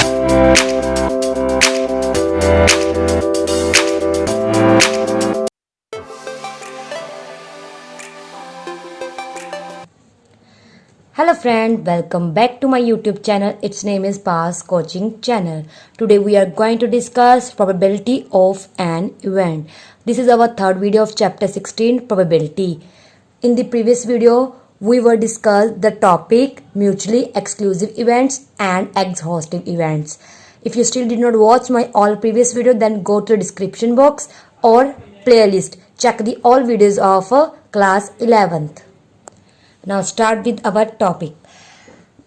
Hello friend, welcome back to my YouTube channel. Its name is Pass Coaching Channel. Today we are going to discuss probability of an event. This is our third video of chapter 16, probability. In the previous video, we were discussed the topic mutually exclusive events and exhaustive events. If you still did not watch my all previous video, then go to the description box or playlist. Check the all videos of class 11th. Now start with our topic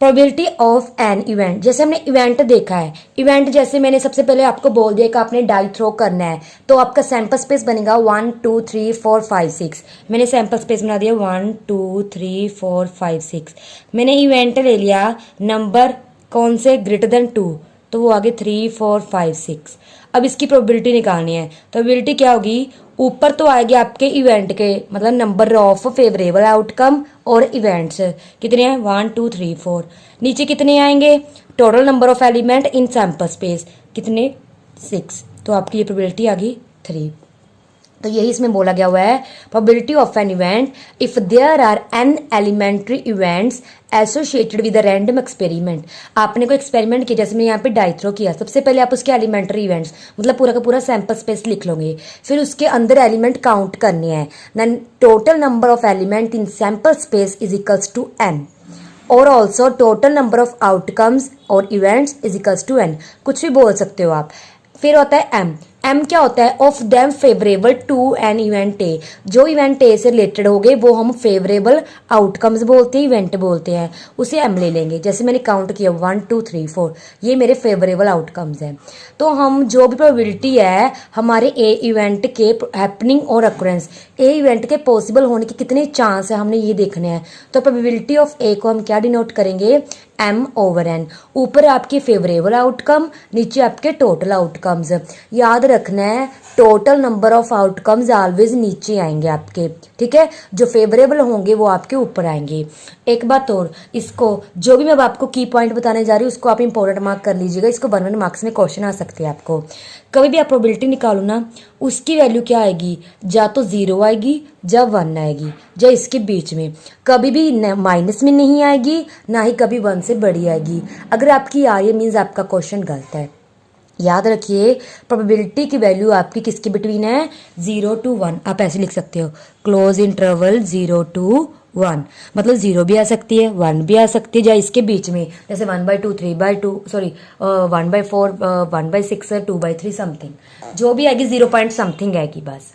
probability of an event. जैसे हमने event देखा है, event जैसे मैंने सबसे पहले आपको बोल दिया कि आपने डाई थ्रो करना है, तो आपका सैंपल स्पेस बनेगा 1 2 3 4 5 6। मैंने सैंपल स्पेस बना दिया 1 2 3 4 5 6। मैंने इवेंट ले लिया नंबर कौन से ग्रेटर देन 2, तो वो आगे 3 4 5 6। अब इसकी प्रोबेबिलिटी निकालनी है, तो प्रोबेबिलिटी क्या होगी, ऊपर तो आएगी आपके इवेंट के मतलब नंबर ऑफ फेवरेबल आउटकम और इवेंट्स कितने हैं 1 2 3 4। नीचे कितने आएंगे, total number of element in sample space कितने 6, तो आपकी ये प्रोबेबिलिटी आ गई 3। तो यही इसमें बोला गया हुआ है probability of an event if there are n elementary events associated with random experiment. आपने कोई एक्सपेरिमेंट किया, जैसे मैं यहाँ पे डाई थ्रो किया, सबसे पहले आप उसके एलिमेंट्री इवेंट्स मतलब पूरा का पूरा सैंपल स्पेस लिख लोगे, फिर उसके अंदर एलिमेंट काउंट करने हैं। Then total number of element in sample space is equals to n और also total number of outcomes और events is equals to n, कुछ भी बोल सकते हो आप। फिर होता है एम। एम क्या होता है, of them favourable to an event A. जो इवेंट ए से रिलेटेड हो गए वो हम फेवरेबल आउटकम्स बोलते हैं, इवेंट बोलते हैं, उसे एम ले लेंगे। जैसे मैंने काउंट किया 1 2 3 4, ये मेरे फेवरेबल आउटकम्स हैं। तो हम जो भी प्रोबेबिलिटी है हमारे ए इवेंट के हैपनिंग और अक्रेंस, ए इवेंट के पॉसिबल होने के कितने चांस है हमने ये देखने हैं। तो प्रोबेबिलिटी ऑफ ए को हम क्या डिनोट करेंगे, एम ओवर एन। ऊपर आपके फेवरेबल आउटकम, नीचे आपके टोटल आउटकम्स। याद रखना है total number of outcomes always नीचे आएंगे आपके, ठीक है, जो फेवरेबल होंगे वो आपके ऊपर आएंगे। एक बात और, इसको जो भी मैं आपको की पॉइंट बताने जा रही हूँ उसको आप इंपॉर्टेंट मार्क कर लीजिएगा, इसको 1 मार्क्स में क्वेश्चन आ सकते हैं आपको। कभी भी आप प्रोबेबिलिटी निकालो ना, उसकी वैल्यू क्या आएगी, या तो 0 आएगी या 1 आएगी, या इसके बीच में, कभी भी माइनस में नहीं आएगी, ना ही कभी 1 से बड़ी आएगी। अगर आपकी आ रही है मीन्स आपका क्वेश्चन गलत है। याद रखिए प्रोबेबिलिटी की वैल्यू आपकी किसके बिटवीन है, 0 to 1। आप ऐसे लिख सकते हो क्लोज इंटरवल 0 to 1, मतलब 0 भी आ सकती है 1 भी आ सकती है, या इसके बीच में, जैसे 1/2 3/2 सॉरी 1/4 1/6 2/3 समथिंग, जो भी आएगी 0 पॉइंट समथिंग आएगी बस।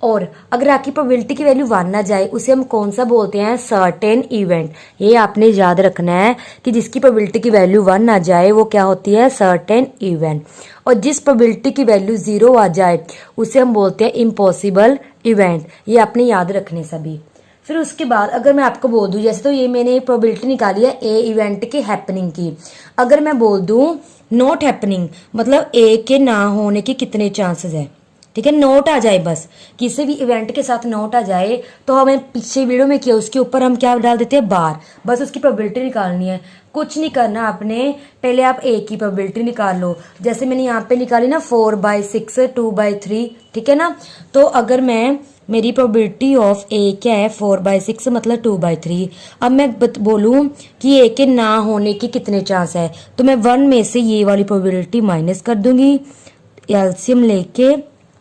और अगर आपकी प्रोबेबिलिटी की वैल्यू 1 ना जाए उसे हम कौन सा बोलते हैं, सर्टेन इवेंट। ये आपने याद रखना है कि जिसकी प्रोबेबिलिटी की वैल्यू 1 ना जाए वो क्या होती है, सर्टेन इवेंट। और जिस प्रोबेबिलिटी की वैल्यू 0 आ जाए उसे हम बोलते हैं इम्पॉसिबल इवेंट। ये आपने याद रखने सभी। फिर उसके बाद अगर मैं आपको बोल दूं, जैसे तो ये मैंने प्रोबेबिलिटी निकाली है ए इवेंट के हैपनिंग की, अगर मैं बोल दूं नॉट हैपनिंग मतलब ए के ना होने के कितने चांसेस है, ठीक है, नोट आ जाए, बस किसी भी इवेंट के साथ नोट आ जाए तो हमें पीछे वीडियो में किया उसके ऊपर हम क्या डाल देते हैं, बार। बस उसकी प्रोबेबिलिटी निकालनी है, कुछ नहीं करना आपने, पहले आप ए की प्रोबेबिलिटी निकाल लो। जैसे मैंने यहाँ पे निकाली ना 4/6 2/3, ठीक है ना। तो अगर मैं मेरी प्रोबेबिलिटी ऑफ ए क्या है 4/6 मतलब 2/3। अब मैं बोलूँ कि ए के ना होने के कितने चांस है, तो मैं 1 में से ये वाली प्रोबेबिलिटी माइनस कर दूंगी, एलसीएम लेके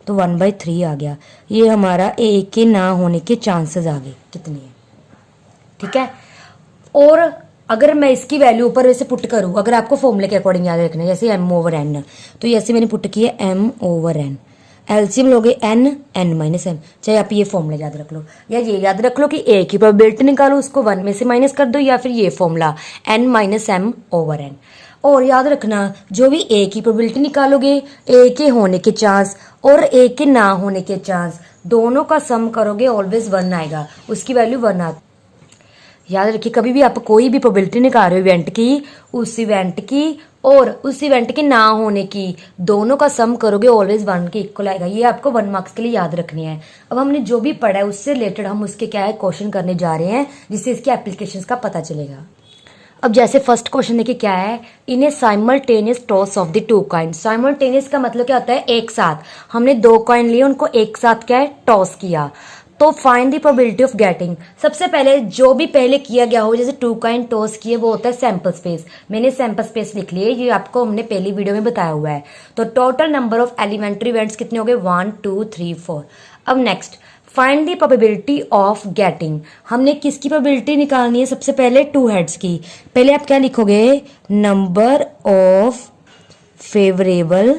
तो 1/3 आ गया। ये हमारा ए के ना होने के चांसेस आ गए कितने हैं, ठीक है। और अगर मैं इसकी वैल्यू ऊपर वैसे पुट करूँ, अगर आपको फॉर्मूले के अकॉर्डिंग याद रखना है, जैसे m ओवर n, तो जैसे मैंने पुट किया m ओवर n, एलसीएम लोगे n n-m, चाहे आप ये फॉर्मूला याद रख लो, या ये याद रख लो कि a की प्रोबेबिलिटी निकालो उसको 1 में से माइनस कर दो, या फिर ये formula n - m over n। और याद रखना जो भी ए की प्रोबेबिलिटी निकालोगे, ए के होने के चांस और ए के ना होने के चांस दोनों का सम करोगे ऑलवेज 1 आएगा, उसकी वैल्यू 1 आती। याद रखिए कभी भी आप कोई भी प्रोबेबिलिटी निकाल रहे हो इवेंट की, उस इवेंट की और उस इवेंट के ना होने की, दोनों का सम करोगे ऑलवेज 1 के इक्वल आएगा। ये आपको 1 मार्क्स के लिए याद रखनी है। अब हमने जो भी पढ़ा है उससे रिलेटेड हम उसके क्या है क्वेश्चन करने जा रहे हैं, जिससे इसके एप्लीकेशंस का पता चलेगा। अब जैसे फर्स्ट क्वेश्चन देखिए क्या है, in a simultaneous toss of the two coin. Simultaneous का मतलब क्या होता है, एक साथ। हमने दो कॉइन लिए, उनको एक साथ क्या है, टॉस किया। तो find the probability of getting. सबसे पहले जो भी पहले किया गया हो, जैसे टू कॉइन टॉस किए, वो होता है सैंपल स्पेस। मैंने सैंपल स्पेस लिख लिए, ये आपको हमने पहली वीडियो में बताया हुआ है। तो total number of elementary events कितने हो गए, 1 2 3 4। अब next, find the probability of getting. हमने किसकी प्रोबेबिलिटी निकालनी है, सबसे पहले टू हेड्स की। पहले आप क्या लिखोगे, नंबर ऑफ फेवरेबल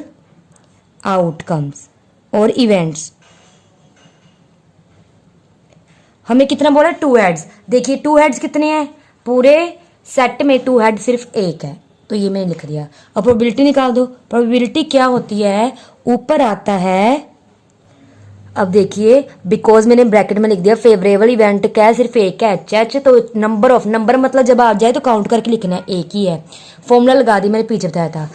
आउटकम्स और इवेंट्स। हमें कितना बोला, टू हेड्स। देखिए टू हेड्स कितने हैं, पूरे सेट में टू हेड सिर्फ एक है, तो ये मैंने लिख दिया। अब प्रोबेबिलिटी निकाल दो। प्रोबेबिलिटी क्या होती है, ऊपर आता है, अब देखिए बिकॉज मैंने ब्रैकेट में लिख दिया, फेवरेबल इवेंट क्या है, सिर्फ एक है, एच। तो नंबर ऑफ, नंबर मतलब जब आ जाए तो काउंट करके लिखना है, एक ही है। फॉर्मूला लगा दी, मैंने पीछे बताया था।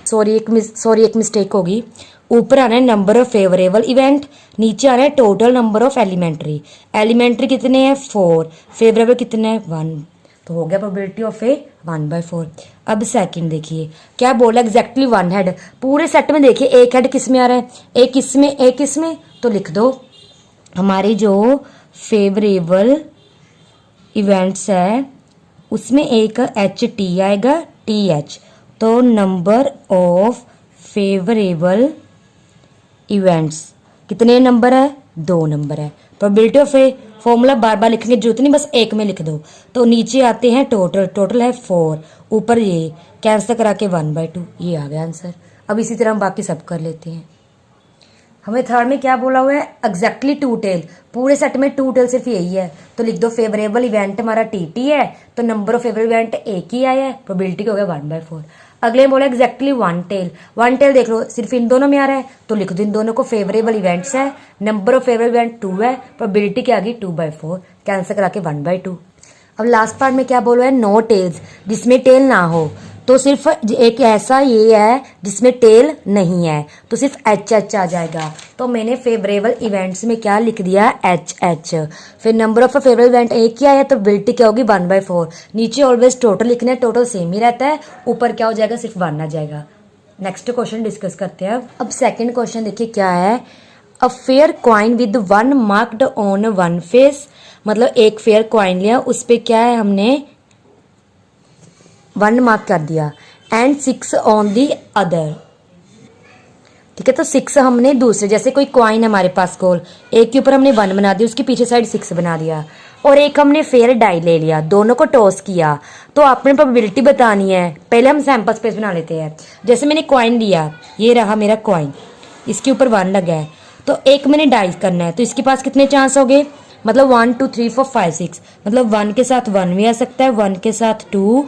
सॉरी एक मिस्टेक होगी। ऊपर आना है नंबर ऑफ फेवरेबल इवेंट, नीचे आना है total number of elementary. Elementary कितने हैं, 4। फेवरेबल कितने हैं, 1। तो हो गया प्रोबेबिलिटी ऑफ ए 1/4। अब सेकंड देखिए क्या बोला, एग्जैक्टली 1 हेड। पूरे सेट में देखिए एक हेड किस में आ रहा है, एक इसमें एक इसमें, तो लिख दो हमारी जो फेवरेबल इवेंट्स है उसमें एक HT आएगा, TH। तो नंबर ऑफ फेवरेबल इवेंट्स कितने नंबर है, 2 नंबर है। प्रोबेबिलिटी ऑफ ए, फॉर्मूला बार बार लिखने की जरूरत नहीं, बस एक में लिख दो। तो नीचे आते हैं टोटल, टोटल है 4, ऊपर ये कैंसिल करा के 1/2, ये आ गया आंसर। अब इसी तरह हम बाकी सब कर लेते हैं। हमें थर्ड में क्या बोला हुआ है, एग्जैक्टली 2 टेल। पूरे सेट में 2 टेल सिर्फ यही है, तो लिख दो फेवरेबल इवेंट हमारा TT है, तो नंबर ऑफ फेवरेबल इवेंट एक ही आया है, प्रोबेबिलिटी हो गया 1/4। अगले बोला एग्जैक्टली 1 टेल। 1 टेल देख लो सिर्फ इन दोनों में आ रहा है, तो लिख दो इन दोनों को फेवरेबल इवेंट्स है, नंबर ऑफ फेवरेबल इवेंट 2 है, प्रोबेबिलिटी क्या आ गई 2/4, कैंसिल करा के 1/2। अब लास्ट पार्ट में क्या बोला है, नो टेल्स, जिसमें टेल ना हो। तो सिर्फ एक ऐसा ये है जिसमें टेल नहीं है, तो सिर्फ HH आ जाएगा। तो मैंने फेवरेबल इवेंट्स में क्या लिख दिया, HH। फिर नंबर ऑफ फेवरेबल इवेंट एक ही आया, तो प्रोबेबिलिटी क्या होगी 1/4। नीचे ऑलवेज टोटल लिखना है, टोटल सेम ही रहता है, ऊपर क्या हो जाएगा, सिर्फ 1 आ जाएगा। नेक्स्ट क्वेश्चन डिस्कस करते हैं। अब सेकेंड क्वेश्चन देखिए क्या है, a fair coin with 1 marked on 1 face. मतलब एक फेयर क्वाइन लिया, उस पर क्या है, हमने 1 मार्क कर दिया, एंड 6 ऑन दी अदर। ठीक है, तो 6 हमने दूसरे, जैसे कोई क्वाइन हमारे पास गोल, एक के ऊपर हमने 1 बना दिया, उसके पीछे साइड 6 बना दिया, और एक हमने फेयर डाई ले लिया, दोनों को टॉस किया। तो आपने प्रोबेबिलिटी बतानी है। पहले हम सैंपल स्पेस बना लेते हैं। जैसे मैंने क्वाइन लिया, ये रहा मेरा क्वाइन, इसके ऊपर 1 लगा है, तो एक मैंने डाई करना है, तो इसके पास कितने चांस हो गए, मतलब 1 2 3 4 5 6, मतलब 1 के साथ 1 भी आ सकता है, 1 के साथ 2,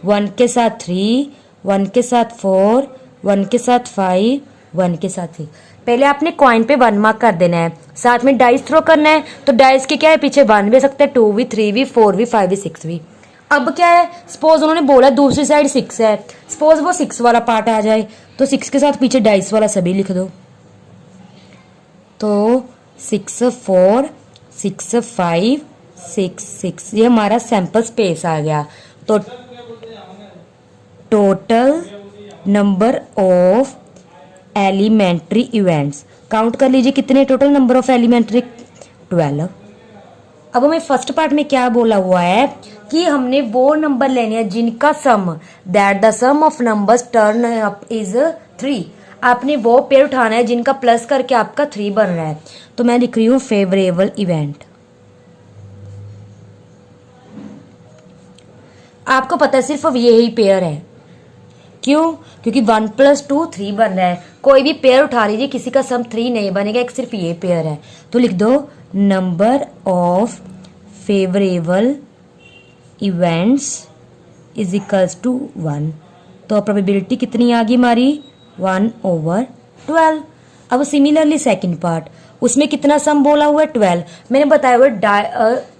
1 के साथ 3, 1 के साथ 4, 1 के साथ 5, 1 के साथ 6। पहले आपने कॉइन पे 1 मार्क कर देना है, साथ में डाइस थ्रो करना है। तो डाइस के क्या है, पीछे 1 भी आ सकता है, 2 भी, 3 भी, 4 भी, 5 भी, 6 भी। अब क्या है, सपोज उन्होंने बोला दूसरी साइड 6 है, सपोज वो 6 वाला पार्ट आ जाए, तो 6 के साथ पीछे डाइस वाला सभी लिख दो। तो 6 4 6 5 6 6, ये हमारा सैंपल स्पेस आ गया। तो total number of elementary events count कर लीजिए, कितने टोटल नंबर ऑफ एलिमेंट्री, 12। अब हमें फर्स्ट पार्ट में क्या बोला हुआ है कि हमने वो नंबर लेने हैं जिनका sum, that the sum of numbers turn up is 3। आपने वो पेयर उठाना है जिनका प्लस करके आपका 3 बन रहा है। तो मैं लिख रही हूं फेवरेबल इवेंट। आपको पता है सिर्फ यही पेयर है, क्यों, क्योंकि 1 + 2 3 बन रहा है। कोई भी पेयर उठा लीजिए, किसी का सम 3 नहीं बनेगा, एक सिर्फ ये पेयर है। तो लिख दो number of favourable events is equals to 1। तो प्रोबेबिलिटी कितनी आ गई हमारी, 1/12। अब सिमिलरली सेकंड पार्ट, उसमें कितना सम बोला हुआ है, 12। मैंने बताया हुआ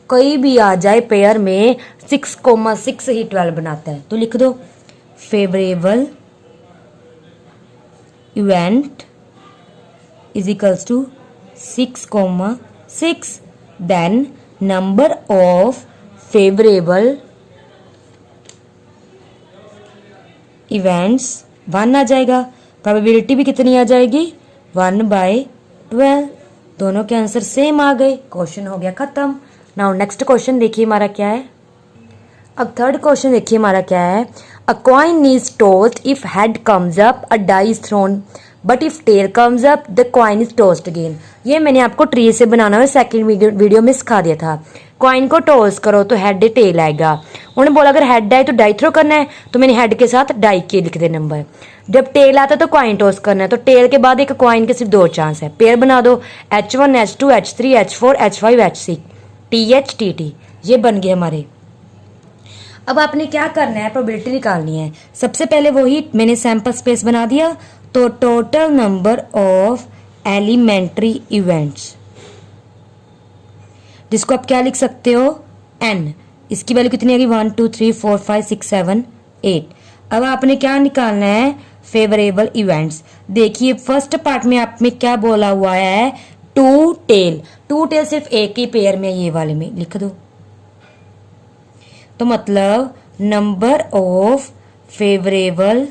कोई भी आ जाए पेयर में 6,6 ही 12 बनाता है। तो लिख दो favourable event is equals to 6,6, then number of favourable events 1 आ जाएगा, प्रोबेबिलिटी भी कितनी आ जाएगी 1/12। दोनों के आंसर सेम आ गए, क्वेश्चन हो गया खत्म। नाउ नेक्स्ट क्वेश्चन देखिए हमारा क्या है। अब थर्ड क्वेश्चन देखिए हमारा क्या है। A coin is tossed if head comes up, a die is thrown, but if tail comes up the coin is tossed again. ये मैंने आपको ट्री से बनाना हुआ सेकंड वीडियो में सिखा दिया था। कॉइन को टॉस करो तो हेड टेल आएगा। उन्होंने बोला अगर हेड आए तो डाई थ्रो करना है, तो मैंने हेड के साथ डाई के लिख दे नंबर। जब टेल आता है तो कॉइन टॉस करना है, तो टेल के बाद एक कॉइन के सिर्फ 2 चांस है, पेयर बना दो H1 H2 H3 H4 H5 H6 TH TT। ये बन गए हमारे। अब आपने क्या करना है, प्रोबेबिलिटी निकालनी है। सबसे पहले वही मैंने सैंपल स्पेस बना दिया, तो total number of elementary events, जिसको आप क्या लिख सकते हो n। इसकी वैल्यू कितनी आएगी 1 2 3 4 5 6 7 8। अब आपने क्या निकालना है, फेवरेबल इवेंट्स। देखिए फर्स्ट पार्ट में आप में क्या बोला हुआ है, 2 टेल। 2 टेल सिर्फ एक ही पेयर में, ये वाले में लिख दो। तो मतलब नंबर ऑफ फेवरेबल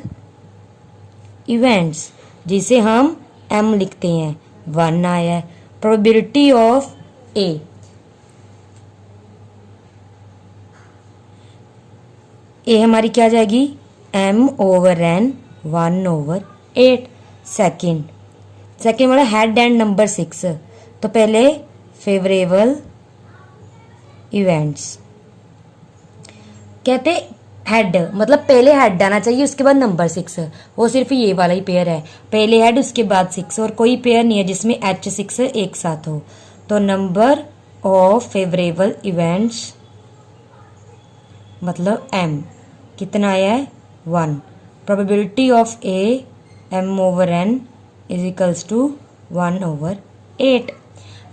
इवेंट्स, जिसे हम m लिखते हैं, 1 आया है। प्रोबेबिलिटी ऑफ ए हमारी क्या जाएगी m/n 1/8। सेकेंड वाला हेड एंड नंबर 6। तो पहले फेवरेबल इवेंट्स कहते हेड, मतलब पहले हेड आना चाहिए उसके बाद नंबर 6। वो सिर्फ ये वाला ही पेयर है, पहले हेड उसके बाद 6, और कोई पेयर नहीं है जिसमें H6 एक साथ हो। तो नंबर ऑफ फेवरेबल इवेंट्स मतलब m कितना आया है 1। Probability of A m/n is equals to 1/8।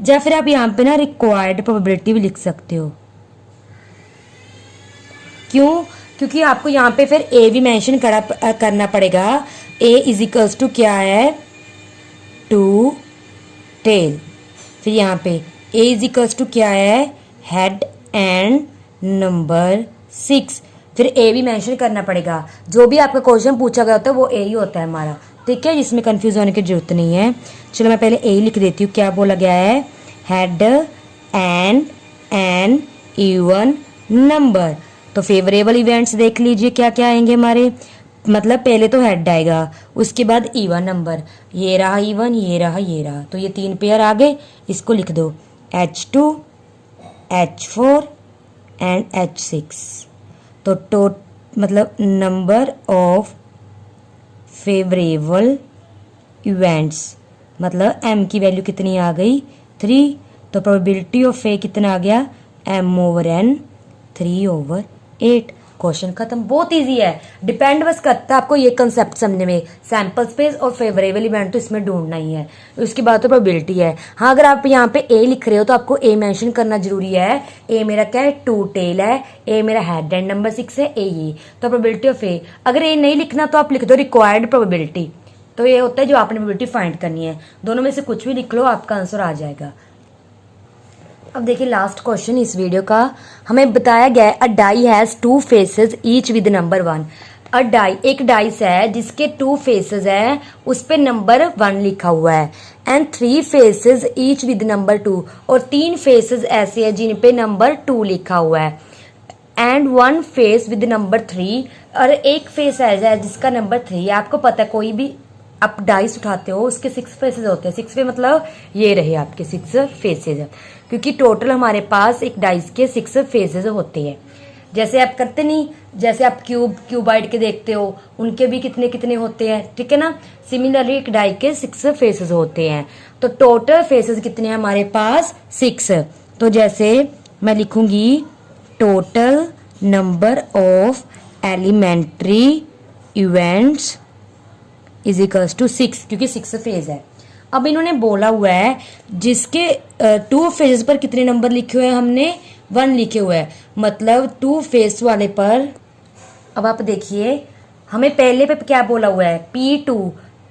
या फिर आप यहाँ पे ना रिक्वायर्ड प्रोबेबिलिटी भी लिख सकते हो। क्यों? क्योंकि आपको यहाँ पे फिर A भी मेंशन करना पड़ेगा। A इज इक्वल्स टू क्या है 2 टेल। फिर यहाँ पे A इज इक्वल्स टू क्या है हेड एंड नंबर 6। फिर A भी मेंशन करना पड़ेगा। जो भी आपका क्वेश्चन पूछा गया होता है वो A ही होता है हमारा, ठीक है, जिसमें कंफ्यूज होने की जरूरत नहीं है। चलो मैं पहले A लिख देती हूँ। क्या बोला गया है, head and an even number. तो फेवरेबल इवेंट्स देख लीजिए क्या क्या आएंगे हमारे। मतलब पहले तो हेड आएगा, उसके बाद इवन नंबर, ये रहा इवन, ये रहा, ये रहा। तो ये 3 पेयर आ गए, इसको लिख दो H2 H4 एंड H6। तो मतलब नंबर ऑफ फेवरेबल इवेंट्स मतलब m की वैल्यू कितनी आ गई 3। तो प्रोबेबिलिटी ऑफ A कितना आ गया m/n 3/8। क्वेश्चन खत्म। बहुत इजी है, डिपेंड बस करता है आपको ये कंसेप्ट समझने में। सैंपल स्पेस और फेवरेबल इवेंट तो इसमें ढूंढना ही है, उसके बाद तो प्रोबेबिलिटी है। हाँ अगर आप यहाँ पे A लिख रहे हो तो आपको A मेंशन करना जरूरी है। A मेरा क्या है 2 टेल है, A मेरा हेड एंड नंबर 6 है, A ये। तो प्रोबेबिलिटी ऑफ A, अगर A नहीं लिखना तो आप लिख दो रिक्वायर्ड प्रोबेबिलिटी। तो ये होता है जो आपने प्रोबेबिलिटी फाइंड करनी है। दोनों में से कुछ भी लिख लो, आपका आंसर आ जाएगा। अब देखिए लास्ट क्वेश्चन इस वीडियो का। हमें बताया गया है a die has 2 faces each with number 1। A die, एक डाइस है जिसके 2 फेसेस है, उस पे नंबर 1 लिखा हुआ है। And 3 faces each with number 2, और 3 फेसेस ऐसे हैं जिन पे नंबर 2 लिखा हुआ है। एंड 1 फेस विद नंबर 3, और एक फेस ऐसा है जिसका नंबर 3 है। आपको पता है कोई भी आप डाइस उठाते हो उसके 6 फेसेस होते हैं। 6 पे मतलब ये रहे आपके 6 फेसेस, क्योंकि टोटल हमारे पास एक डाइस के 6 फेसेस होते हैं। जैसे आप करते नहीं, जैसे आप क्यूबाइड के देखते हो उनके भी कितने कितने होते हैं, ठीक है ना। सिमिलरली एक डाई के 6 फेसेस होते हैं। तो टोटल फेसेस कितने हैं हमारे पास 6। तो जैसे मैं लिखूंगी total number of elementary events is equals to 6, क्योंकि 6 फेज है। अब इन्होंने बोला हुआ है जिसके 2 फेजेस पर कितने नंबर लिखे हुए हैं, हमने 1 लिखे हुए हैं। मतलब 2 फेज वाले पर, अब आप देखिए हमें पहले पे क्या बोला हुआ है P2।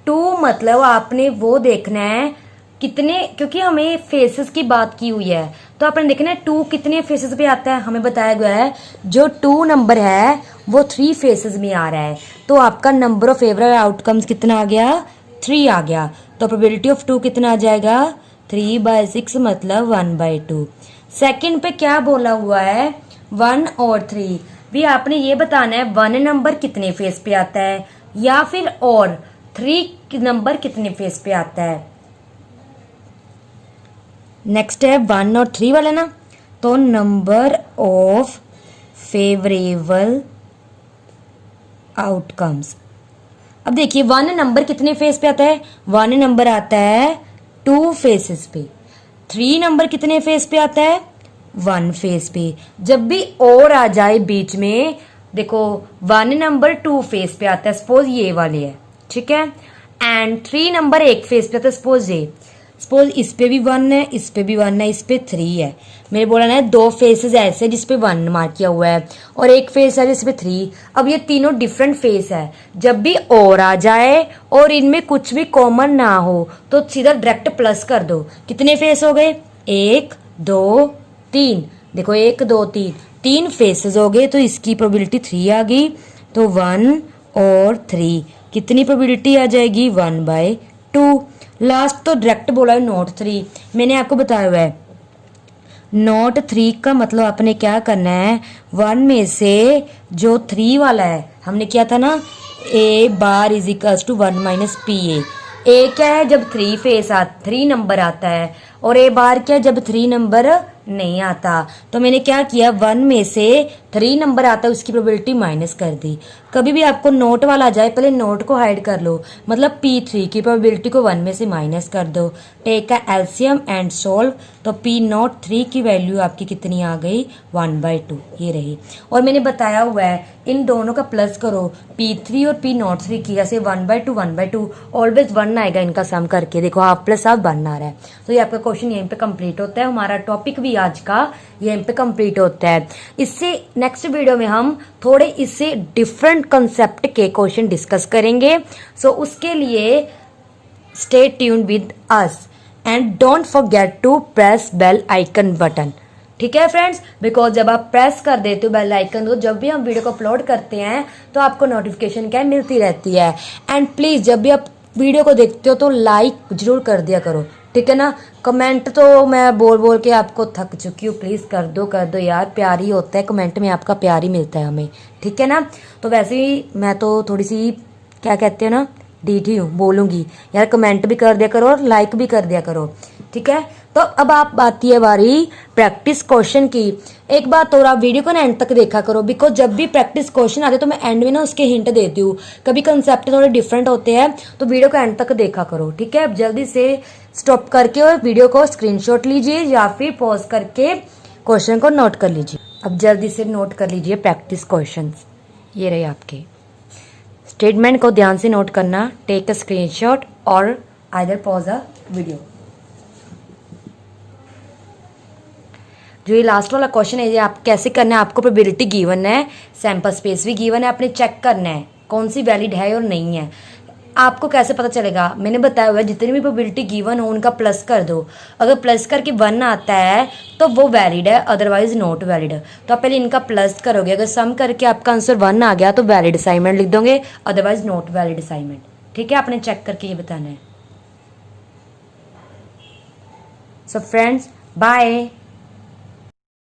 2 मतलब आपने वो देखना है कितने, क्योंकि हमें फेसेस की बात की हुई है तो आपने देखना है 2 कितने फेसेस पे आता है, हमें बताया गया है जो 2 नंबर है वो 3 फेसेस में आ रहा है। तो आपका नंबर ऑफ फेवरेबल आउटकम्स कितना आ गया, 3 आ गया। तो प्रोबेबिलिटी ऑफ 2 कितना आ जाएगा, 3/6 मतलब 1/2। सेकंड पे क्या बोला हुआ है, 1 और 3। भी आपने ये बताना है 1 नंबर कितने फेस पे आता है या फिर और 3 नंबर कितने फेस पे आता है। नेक्स्ट है 1 और 3 वाला ना, तो नंबर ऑफ फेवरेबल आउटकम्स। अब देखिए 1 नंबर कितने फेस पे आता है, 1 नंबर आता है 2 फेसेस पे। 3 नंबर कितने फेस पे आता है, 1 फेस पे। जब भी और आ जाए बीच में, देखो 1 नंबर 2 फेस पे आता है, सपोज ये वाले है, ठीक है, एंड 3 नंबर 1 फेस पे आता है, सपोज इस पे भी 1 है, इस पे भी 1 है, इस पे 3 है। मेरे बोला ना 2 फेसेस ऐसे जिसपे 1 मार्क किया हुआ है और एक फेस है जिसपे 3। अब ये तीनों डिफरेंट फेस है, जब भी और आ जाए और इनमें कुछ भी कॉमन ना हो तो सीधा डायरेक्ट प्लस कर दो। कितने फेस हो गए, 1 2 3, देखो 1 2 3, 3 फेसेस हो गए तो इसकी प्रोबेबिलिटी 3 आ गई। तो 1 और 3 कितनी प्रोबेबिलिटी आ जाएगी, 1/2। लास्ट तो डायरेक्ट बोला है नॉट 3, मैंने आपको बताया हुआ है नॉट 3 का मतलब आपने क्या करना है, 1 में से जो 3 वाला है हमने किया था ना, a bar is equals to 1 minus P A क्या है जब 3 नंबर आता है और a बार क्या है जब 3 नंबर नहीं आता। तो मैंने क्या किया, 1 में से 3 नंबर आता है उसकी प्रोबेबिलिटी माइनस कर दी। कभी भी आपको नोट वाला आ जाए पहले नोट को हाइड कर लो, मतलब P3 की प्रोबेबिलिटी को 1 में से माइनस कर दो। टेक का एलसीएम एंड सोल्व, तो P03 की वैल्यू आपकी कितनी आ गई, 1/2 ये रही। और मैंने बताया हुआ है इन दोनों का प्लस करो, P3 और P03 की, जैसे 1/2 ऑलवेज 1 आएगा इनका सम करके, देखो हाफ प्लस हाफ 1 आ रहा है। तो ये आपका क्वेश्चन यहीं पे कंप्लीट होता है, हमारा टॉपिक भी आज का यहीं पे कंप्लीट होता है। इससे नेक्स्ट वीडियो में हम थोड़े इससे डिफरेंट कंसेप्ट के क्वेश्चन डिस्कस करेंगे। सो उसके लिए stay tuned with us and don't forget to press bell icon button, ठीक है फ्रेंड्स, बिकॉज जब आप प्रेस कर देते हो बेल आइकन तो जब भी हम वीडियो को अपलोड करते हैं तो आपको नोटिफिकेशन क्या मिलती रहती है। एंड प्लीज जब भी आप वीडियो को देखते हो तो लाइक जरूर कर दिया करो, ठीक है ना। कमेंट तो मैं बोल बोल के आपको थक चुकी हूँ, प्लीज कर दो यार, प्यार ही होता है कमेंट में, आपका प्यार ही मिलता है हमें, ठीक है ना। तो वैसे ही मैं तो थोड़ी सी क्या कहते हैं ना डीठी हूँ, बोलूंगी यार कमेंट भी कर दिया करो और लाइक भी कर दिया करो, ठीक है। तो अब आप आती है बारी प्रैक्टिस क्वेश्चन की। एक बात और, आप वीडियो को ना एंड तक देखा करो, बिकॉज जब भी प्रैक्टिस क्वेश्चन आते तो मैं एंड में ना उसके हिंट देती हूँ, कभी कंसेप्ट थोड़े डिफरेंट होते हैं, तो वीडियो को एंड तक देखा करो, ठीक है। अब जल्दी से स्टॉप करके और वीडियो को स्क्रीनशॉट लीजिए या फिर पॉज करके क्वेश्चन को नोट कर लीजिए। अब जल्दी से नोट कर लीजिए प्रैक्टिस क्वेश्चन, ये रहे आपके। स्टेटमेंट को ध्यान से नोट करना, टेक अ स्क्रीनशॉट और आइदर पॉज अ वीडियो। जो ये लास्ट वाला क्वेश्चन है ये आप कैसे करना है, आपको प्रोबेबिलिटी गिवन है, सैंपल स्पेस भी गिवन है, आपने चेक करना है कौन सी वैलिड है और नहीं है। आपको कैसे पता चलेगा, मैंने बताया हुआ है जितनी भी प्रोबेबिलिटी गिवन हो उनका प्लस कर दो, अगर प्लस करके 1 आता है तो वो वैलिड है, अदरवाइज नॉट वैलिड। तो आप पहले इनका प्लस करोगे, अगर सम करके आपका आंसर 1 आ गया तो वैलिड असाइनमेंट लिख दोगे, अदरवाइज नॉट वैलिड असाइनमेंट, ठीक है। आपने चेक करके ये बताना है। So friends bye.